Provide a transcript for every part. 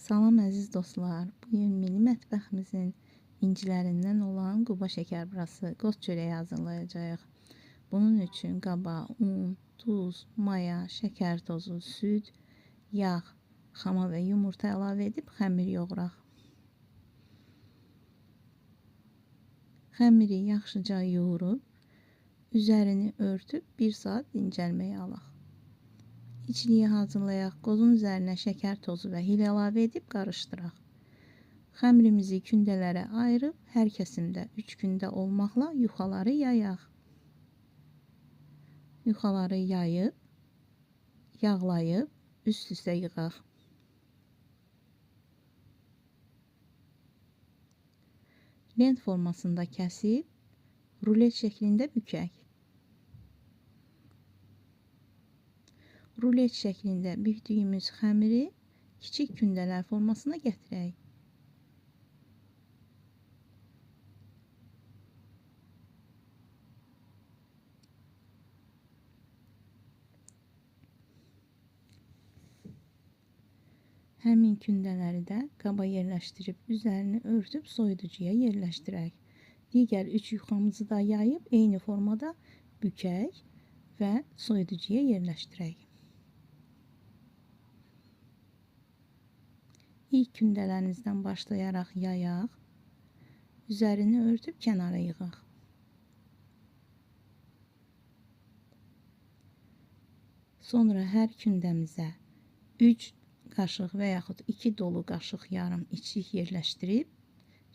Salam əziz dostlar. Bugün milli mətbəximizin incilərindən olan Quba şəkərburası, qoz çörəyi hazırlayacağıq. Bunun üçün qaba un, tuz, maya, şəkər tozu, süd, yağ, xama və yumurta əlavə edib xəmir yoğuraq. Xəmiri yaxşıca yoğurub, üzərini örtüb 1 saat dincəlməyə alaq. İçliyi hazırlayaq. Qozun üzərinə şəkər tozu və hil əlavə edib qarışdıraq. Xəmirimizi kündələrə ayırıb, hər kəsimdə 3 kündə olmaqla yuxaları yayaq. Yuxaları yayıb, yağlayıb, üst-üstə yığaq. Lent formasında kəsib, rulet şəklində bükək. Rulet şəklində bükdüyümüz xəmiri kiçik kündələr formasına gətirək. Həmin kündələri də qaba yerləşdirib, üzərini örtüb soyuducuya yerləşdirək. Digər 3 yuxamızı da yayıb, eyni formada bükək və soyuducuya yerləşdirək. İlk kündələrimizdən başlayaraq yayaq, üzərini örtüb kənara yığaq. Sonra hər kündəmizə 3 qaşıq və yaxud 2 dolu qaşıq yarım içlik yerləşdirib,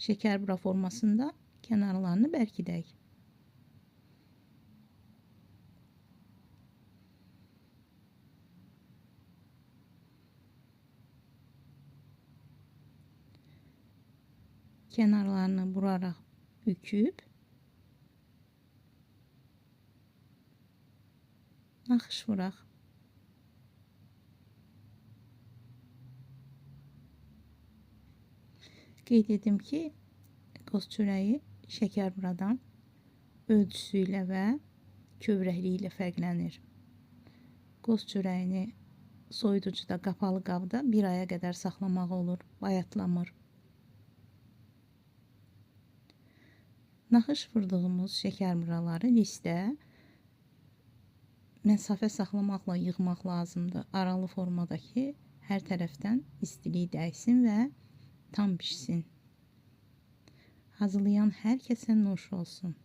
şəkərbura formasında kənarlarını bərkidək. Kənarlarını buraraq büküb, naxış vuraq. Qeyd edim ki, qoz çörəyi şəkərburadan ölçüsü ilə və kövrəkliyi ilə fərqlənir. Qoz çörəyini soyuducuda qapalı qabda 1 aya qədər saxlamaq olur, bayatlamır. Naxış vurduğumuz şəkərburaları listə məsafə saxlamaqla yığmaq lazımdır. Aralı formada ki, hər tərəfdən istilik dəysin və tam pişsin. Hazırlayan hər kəsə nuş olsun.